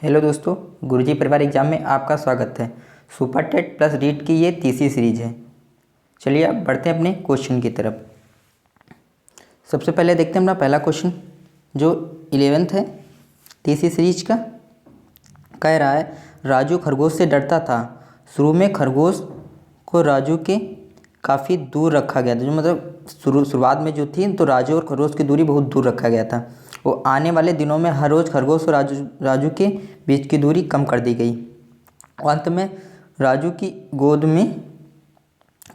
Hello दोस्तों, गुरुजी परिवार exam में आपका स्वागत है। सुपर टेट प्लस रीट की ये तीसरी सीरीज है। चलिए अब बढ़ते हैं अपने क्वेश्चन की तरफ। सबसे पहले देखते हैं अपना पहला क्वेश्चन जो 11th है तीसरी सीरीज का। कह रहा है राजू खरगोश से डरता था। शुरू में खरगोश को राजू के काफ़ी दूर रखा गया था। जो मतलब शुरुआत में जो थी तो राजू और खरगोश की दूरी बहुत दूर रखा गया था। वो आने वाले दिनों में हर रोज़ खरगोश और राजू के बीच की दूरी कम कर दी गई। अंत में राजू की गोद में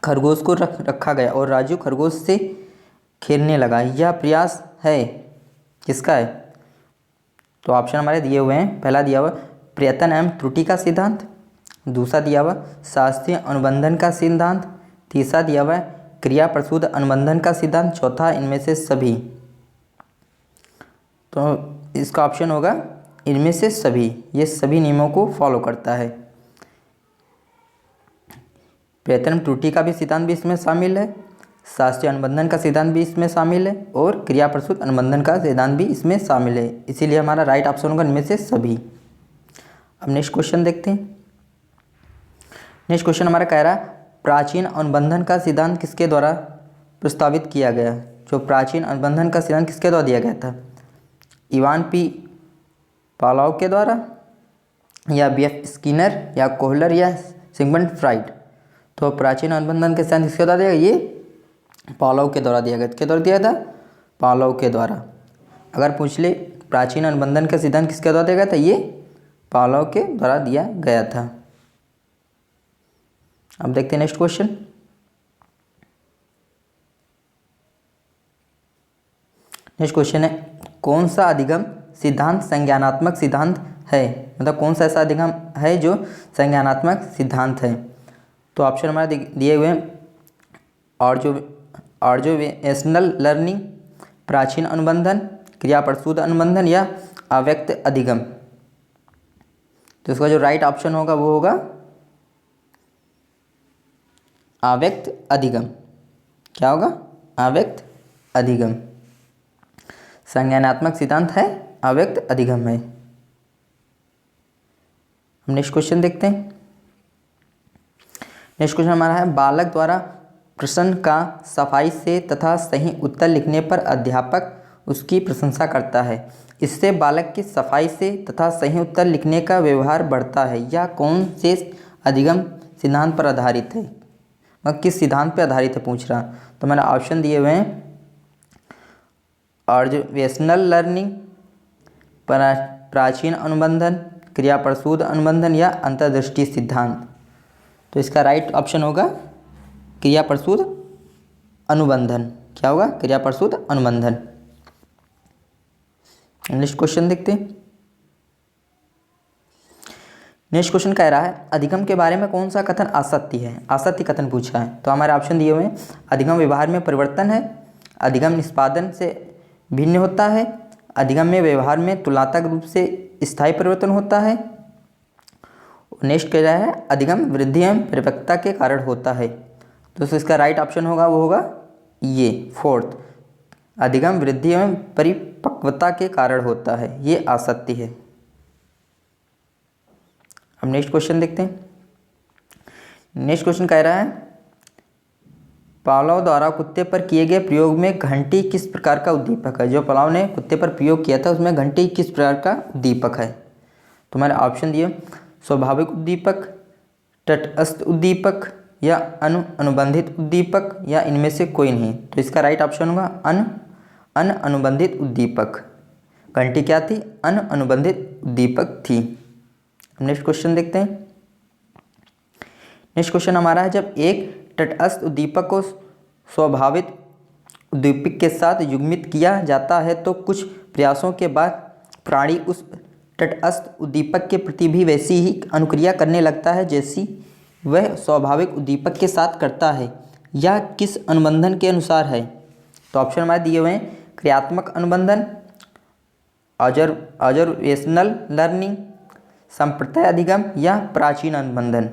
खरगोश को रखा गया और राजू खरगोश से खेलने लगा। यह प्रयास है किसका है? तो ऑप्शन हमारे दिए हुए हैं। पहला दिया हुआ प्रयत्न एवं त्रुटि का सिद्धांत, दूसरा दिया हुआ शास्त्रीय अनुबंधन का सिद्धांत, तीसरा दिया हुआ क्रिया प्रसूत अनुबंधन का सिद्धांत, चौथा इनमें से सभी। तो इसका ऑप्शन होगा इनमें से सभी। ये सभी नियमों को फॉलो करता है। प्रयत्न त्रुटि का भी सिद्धांत भी इसमें शामिल है, शास्त्रीय अनुबंधन का सिद्धांत भी इसमें शामिल है और क्रिया प्रसूत अनुबंधन का सिद्धांत भी इसमें शामिल है। इसीलिए हमारा राइट ऑप्शन होगा इनमें से सभी। अब नेक्स्ट क्वेश्चन देखते हैं। नेक्स्ट क्वेश्चन हमारा कह रहा है प्राचीन अनुबंधन का सिद्धांत किसके द्वारा प्रस्तावित किया गया? जो प्राचीन अनुबंधन का सिद्धांत किसके द्वारा दिया गया था? इवान पी पावलोव के द्वारा, या बीएफ स्किनर, या कोहलर, या सिगमंड फ्राइड। तो प्राचीन अनुबंधन के सिद्धांत किसके द्वारा दिया गया? ये पावलोव के द्वारा दिया गया। किसके द्वारा दिया था? पावलोव के द्वारा। अगर पूछ ले प्राचीन अनुबंधन का सिद्धांत किसके द्वारा दिया गया था? ये पावलोव के द्वारा दिया गया था। अब देखते हैं नेक्स्ट क्वेश्चन। नेक्स्ट क्वेश्चन है कौन सा अधिगम सिद्धांत संज्ञानात्मक सिद्धांत है? मतलब कौन सा ऐसा अधिगम है जो संज्ञानात्मक सिद्धांत है? तो ऑप्शन हमारे दिए हुए हैं ऑब्जर्वेशनल लर्निंग, प्राचीन अनुबंधन, क्रिया प्रसूत अनुबंधन, या अव्यक्त अधिगम। तो इसका जो राइट ऑप्शन होगा वो होगा अव्यक्त अधिगम। क्या होगा? अव्यक्त अधिगम। संज्ञानात्मक सिद्धांत है, अव्यक्त अधिगम है। हम नेक्स्ट क्वेश्चन देखते हैं। नेक्स्ट क्वेश्चन हमारा है बालक द्वारा प्रश्न का सफाई से तथा सही उत्तर लिखने पर अध्यापक उसकी प्रशंसा करता है। इससे बालक की सफाई से तथा सही उत्तर लिखने का व्यवहार बढ़ता है। यह कौन से अधिगम सिद्धांत पर आधारित है? मतलब किस सिद्धांत पर आधारित है पूछ रहा। तो मैंने ऑप्शन दिए हुए हैं ऑब्जर्वेशनल लर्निंग, प्राचीन अनुबंधन, क्रिया प्रसूत अनुबंधन, या अंतर्दृष्टि सिद्धांत। तो इसका राइट ऑप्शन होगा क्रिया प्रसूत अनुबंधन। क्या होगा? क्रिया प्रसूत अनुबंधन। नेक्स्ट क्वेश्चन देखते हैं। नेक्स्ट क्वेश्चन कह रहा है अधिगम के बारे में कौन सा कथन असत्य है? असत्य कथन पूछा है। तो हमारे ऑप्शन दिए हुए हैं अधिगम व्यवहार में परिवर्तन है, अधिगम निष्पादन से भिन्न होता है, अधिगम में व्यवहार में तुलनात्मक रूप से स्थायी परिवर्तन होता है। नेक्स्ट कह रहा है अधिगम वृद्धि एवं परिपक्वता के कारण होता है। तो इसका राइट ऑप्शन होगा वो होगा ये फोर्थ, अधिगम वृद्धि एवं परिपक्वता के कारण होता है। ये असत्य है। अब नेक्स्ट क्वेश्चन देखते हैं। नेक्स्ट क्वेश्चन कह रहा है पावलोव द्वारा कुत्ते पर किए गए प्रयोग में घंटी किस प्रकार का उद्दीपक है? जो पावलोव ने कुत्ते पर प्रयोग किया था उसमें घंटी किस प्रकार का उद्दीपक है? तो मैंने ऑप्शन दिए स्वाभाविक उद्दीपक, तटस्थ उद्दीपक, या अनुबंधित उद्दीपक, या इनमें से कोई नहीं। तो इसका राइट ऑप्शन होगा अनुबंधित उद्दीपक। घंटी क्या थी? अनुबंधित उद्दीपक थी। नेक्स्ट क्वेश्चन देखते हैं। नेक्स्ट क्वेश्चन हमारा है जब एक तटस्थ उद्दीपक को स्वाभाविक उद्दीपक के साथ युग्मित किया जाता है तो कुछ प्रयासों के बाद प्राणी उस तटस्थ उद्दीपक के प्रति भी वैसी ही अनुक्रिया करने लगता है जैसी वह स्वाभाविक उद्दीपक के साथ करता है। यह किस अनुबंधन के अनुसार है? तो ऑप्शन हमारे दिए हुए हैं क्रियात्मक अनुबंधन, ऑब्जर्वेशनल लर्निंग, संप्रत्यय अधिगम, या प्राचीन अनुबंधन।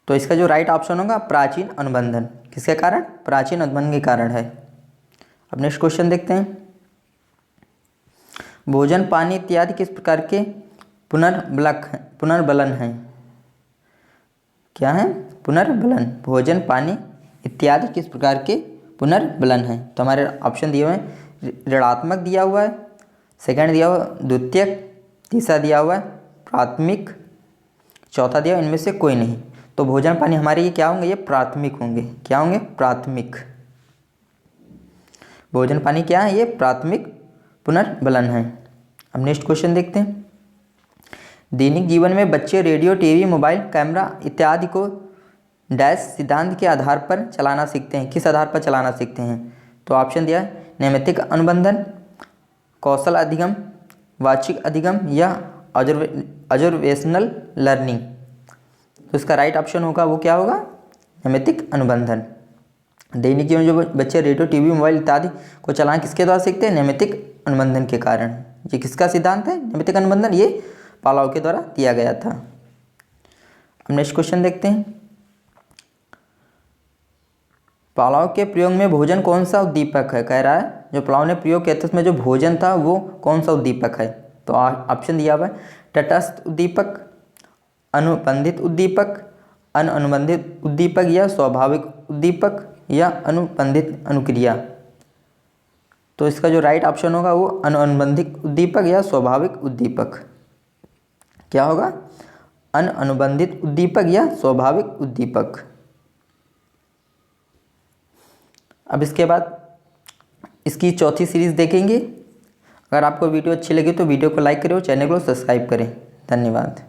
तो इसका जो राइट ऑप्शन होगा प्राचीन अनुबंधन। किसके कारण? प्राचीन अनुबंधन के कारण है। अब नेक्स्ट क्वेश्चन देखते हैं। भोजन पानी इत्यादि किस प्रकार के पुनर्बलन हैं? क्या है? पुनर्बलन। भोजन पानी इत्यादि किस प्रकार के पुनर्बलन हैं? तो हमारे ऑप्शन दिए हुए हैं, ऋणात्मक दिया हुआ है, सेकंड दिया हुआ द्वितीयक, तीसरा दिया हुआ है प्राथमिक, चौथा दिया इनमें से कोई नहीं। तो भोजन पानी हमारे ये क्या होंगे? ये प्राथमिक होंगे। क्या होंगे? प्राथमिक। भोजन पानी क्या है? ये प्राथमिक पुनर्बलन है। अब नेक्स्ट क्वेश्चन देखते हैं। दैनिक जीवन में बच्चे रेडियो, टीवी, मोबाइल, कैमरा इत्यादि को डैश सिद्धांत के आधार पर चलाना सीखते हैं। किस आधार पर चलाना सीखते हैं? तो ऑप्शन दिया है नैमित्तिक अनुबंधन, कौशल अधिगम, वाचिक अधिगम या ऑब्जर्वेशनल लर्निंग। तो इसका राइट ऑप्शन होगा वो क्या होगा? नैमित्तिक अनुबंधन। दैनिक जीवन जो बच्चे रेडियो, टीवी, मोबाइल इत्यादि को चलाना किसके द्वारा सीखते हैं? नैमित्तिक अनुबंधन के कारण। ये किसका सिद्धांत है? नैमित्तिक अनुबंधन। ये पावलोव के द्वारा दिया गया था। अब नेक्स्ट क्वेश्चन देखते हैं। पावलोव के प्रयोग में भोजन कौन सा उद्दीपक है? कह रहा है जो पावलोव ने प्रयोग किया था उसमें जो भोजन था वो कौन सा उद्दीपक है? तो ऑप्शन दिया हुआ है तटस्थ उद्दीपक, अनुबंधित उद्दीपक, अनुबंधित उद्दीपक या स्वाभाविक उद्दीपक या अनुबंधित अनुक्रिया। तो इसका जो राइट ऑप्शन होगा वो अनुबंधित उद्दीपक या स्वाभाविक उद्दीपक। क्या होगा? अनुबंधित उद्दीपक या स्वाभाविक उद्दीपक। अब इसके बाद इसकी चौथी सीरीज़ देखेंगे। अगर आपको वीडियो अच्छी लगी तो वीडियो को लाइक करें और चैनल को सब्सक्राइब करें। धन्यवाद।